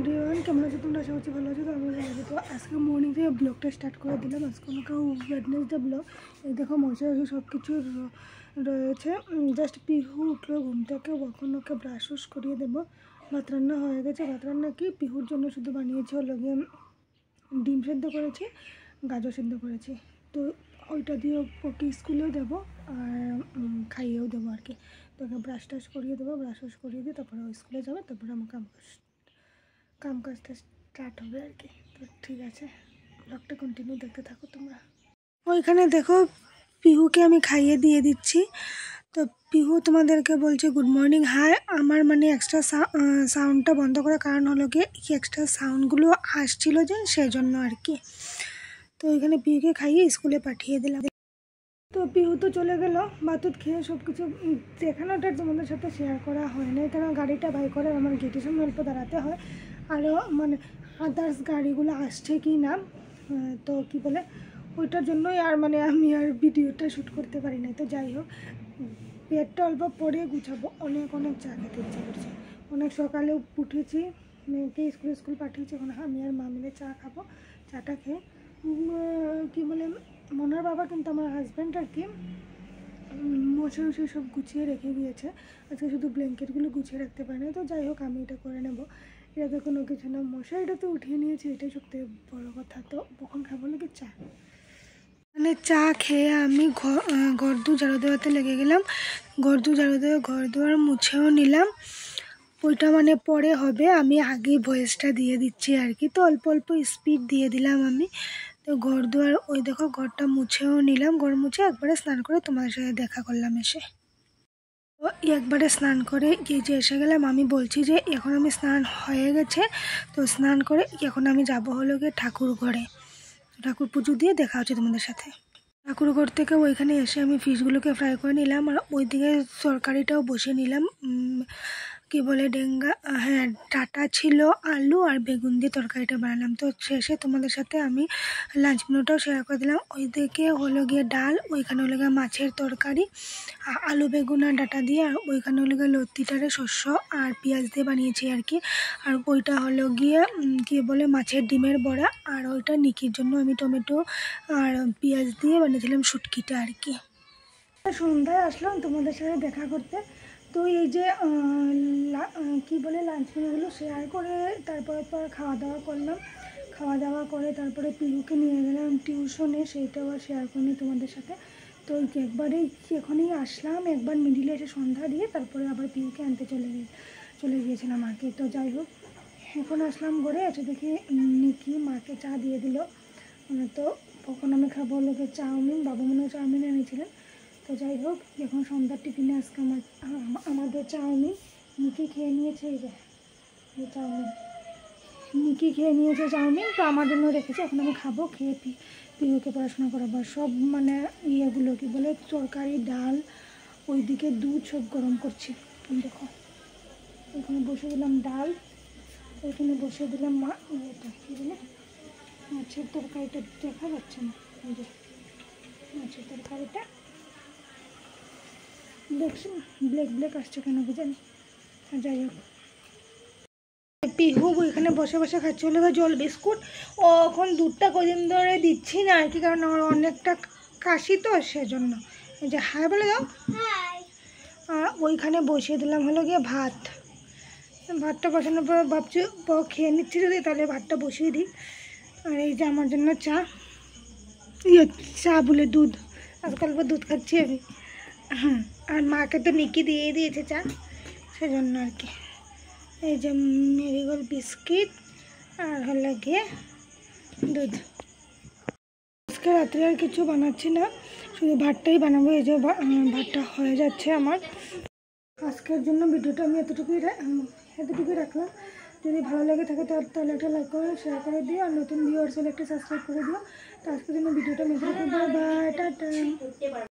Everyone, কেমন আছো তোমরা? আশা করছি ভালো আছো। তো আমি ভালো আছি। তো আজকে মর্নিং থেকে ব্লগটা স্টার্ট করে দিলাম। আজকে আমাকে ওয়েডনেসডে ব্লগ। এই দেখো মশা সব কিছু রয়েছে। জাস্ট পিহু উঠলো ঘুম থেকে, কখন ওকে ব্রাশ ওয়াশ করিয়ে দেবো। ভাত রান্না হয়ে গেছে। ভাত রান্না কি পিহুর জন্য শুধু বানিয়েছি হলো গিয়ে ডিম সেদ্ধ করেছি, গাজর সেদ্ধ করেছি। তো ওইটা দিয়ে ওকে স্কুলেও দেবো আর খাইয়েও দেবো আর কি। তো ওকে ব্রাশ টাশ করিয়ে দেবো, ব্রাশ ওয়াশ করিয়ে দিয়ে তারপরে ও স্কুলে যাবে, তারপরে আমার কাম কাজটা স্টার্ট হবে আর কি। তো ঠিক আছে, ব্লগটা কন্টিনিউ দেখতে থাকো তোমরা। ওইখানে দেখো পিহুকে আমি খাইয়ে দিয়ে দিচ্ছি। তো পিহু তোমাদেরকে বলছে গুড মর্নিং হাই। আমার মানে এক্সট্রা সাউন্ডটা বন্ধ করার কারণ হলো গিয়ে এক্সট্রা সাউন্ডগুলো আসছিলো যে সেই জন্য আর কি। তো ওইখানে পিহুকে খাইয়ে স্কুলে পাঠিয়ে দিলাম। তো পিহু তো চলে গেল, ভাতুত খেয়ে সব কিছু দেখানোটা তোমাদের সাথে শেয়ার করা হয় না, কারণ গাড়িটা বাই করে আমার গেটের সামনে অল্প দাঁড়াতে হয়। আরও মানে আদার্স গাড়িগুলো আসছে কি না, তো কি বলে ওইটার জন্যই আর মানে আমি আর ভিডিওটা শ্যুট করতে পারি না। তো যাই হোক, পেটটা অল্প পরে গুছাবো। অনেক চা খেতে ইচ্ছা করছে। অনেক সকালে উঠেছি, মেয়েকে স্কুল পাঠিয়েছি। এখন আমি আর মা মিলে চা খাবো। চাটা খেয়ে কি বলে মনার বাবা কিন্তু আমার হাজব্যান্ড আর কি মশারি সব গুছিয়ে রেখে দিয়েছে। আজকে শুধু ব্ল্যাঙ্কেটগুলো গুছিয়ে রাখতে পারে না। তো যাই হোক, আমি এটা করে নেব। এটা তো কোনো কিছু না, মশারিটা তো উঠিয়ে নিয়েছি, এটাই সবথেকে বড়ো কথা। তো কখন খাবো নাকি চা, মানে চা খেয়ে আমি ঘর দু ঝাড়ু দেওয়াতে লেগে গেলাম। ঘর দুয়ার মুছেও নিলাম। ওইটা মানে পরে হবে, আমি আগেই ভয়েসটা দিয়ে দিচ্ছি আর কি। তো অল্প স্পিড দিয়ে দিলাম আমি। তো ঘর দুয়ার ওই দেখো ঘরটা মুছেও নিলাম। ঘর মুছে একবারে স্নান করে তোমাদের সাথে দেখা করলাম এসে। তো একবারে স্নান করে যে এসে গেলাম। আমি বলছি যে এখন আমি স্নান হয়ে গেছে, তো স্নান করে এখন আমি যাব হলো গিয়ে ঠাকুর ঘরে। ঠাকুর পুজো দিয়ে দেখা হচ্ছে তোমাদের সাথে। ঠাকুর ঘর থেকে ওইখানে এসে আমি ফিশগুলোকে ফ্রাই করে নিলাম, আর ওইদিকে তরকারিটাও বসে নিলাম। কি বলে ডেঙ্গা, হ্যাঁ ডাটা ছিল, আলু আর বেগুন দিয়ে তরকারিটা বানালাম। তো শেষে তোমাদের সাথে আমি লাঞ্চ মেনুটাও শেয়ার করে দিলাম। ওইদিকে হলো গিয়ে ডাল, ওইখানে হলো গিয়ে মাছের তরকারি, আলু বেগুন আর ডাটা দিয়ে, আর ওইখানে হলো গিয়ে লতিটারে শস্য আর পেঁয়াজ দিয়ে বানিয়েছি আর কি। আর ওইটা হলো গিয়ে কি বলে মাছের ডিমের বড়া, আর ওইটা নিকির জন্য আমি টমেটো আর পেঁয়াজ দিয়ে বানিয়েছিলাম শুটকিটা আর কি। সন্ধ্যায় আসলাম তোমাদের সাথে দেখা করতে। তো এই যে কি বলে লাঞ্চ মেনুগুলো শেয়ার করে তারপরে তো আর খাওয়া দাওয়া করলাম। খাওয়া দাওয়া করে তারপরে পিহুকে নিয়ে গেলাম টিউশনে, সেইটাও আর শেয়ার করিনি তোমাদের সাথে। তো একবারেই এখনই আসলাম, একবার মিডিলে এসে সন্ধ্যা দিয়ে তারপরে আবার পিহুকে আনতে চলে গিয়েছিলাম আর কি। তো যাই হোক, এখন আসলাম ঘরে, এসে দেখি নিকি মাকে চা দিয়ে দিল। তো কখন আমি খাবো লোকে চাউমিন, বাবু মনেও চাউমিন এনেছিলেন। তো যাই হোক, এখন সন্ধ্যার টিফিনে আজকে আমাদের চাউমিন। নিকি খেয়ে নিয়েছে, এই যে চাউমিন নিকি খেয়ে নিয়েছে চাউমিন। তো আমার জন্য রেখেছে, এখন আমি খাবো। খেয়ে পিহুকে পড়াশোনা করাবো। সব মানে ইয়েগুলো কি বলে তরকারি ডাল, ওইদিকে দুধ সব গরম করছি। দেখো এখানে বসে দিলাম ডাল, ওইখানে বসে দিলাম ইয়েটা কী বলে মাছের তরকারিটা, দেখা যাচ্ছে না, এই যে মাছের তরকারিটা দেখছি ব্ল্যাক আসছে কেন কি জানি। যাই হোক, পিহু এখানে বসে খাচ্ছে হলো জল বিস্কুট। ও এখন দুধটা কদিন ধরে দিচ্ছি না আর কি, কারণ আমার অনেকটা কাশি তো সেজন্য। এই যে হাই বলে দাও। আর ওইখানে বসিয়ে দিলাম হলো গিয়ে ভাতটা বসানোর পর ভাবছি খেয়ে নিচ্ছি যদি, তাহলে ভাতটা বসিয়ে দিই। আর এই যে আমার জন্য চা বলে দুধ, আজকাল দুধ খাচ্ছি আমি। হ্যাঁ, আর মাকে তো নিকি দিয়ে দিয়েছে চা, সেজন্য আর কি। এই যে মেরিগোল্ড বিস্কিট আর হলো গিয়ে দুধ। আজকে রাত্রে আর কিছু বানাচ্ছি না, শুধু ভাতটাই বানাবো। এই যে ভাতটা হয়ে যাচ্ছে আমার। আজকের জন্য ভিডিওটা আমি এতটুকুই রাখলাম। যদি ভালো লেগে থাকে তাহলে একটা লাইক করে শেয়ার করে দিও, আর নতুন ভিউয়ার্স হলে একটা সাবস্ক্রাইব করে দিও। তো আজকের জন্য ভিডিওটা মেরে বাই, টাটা।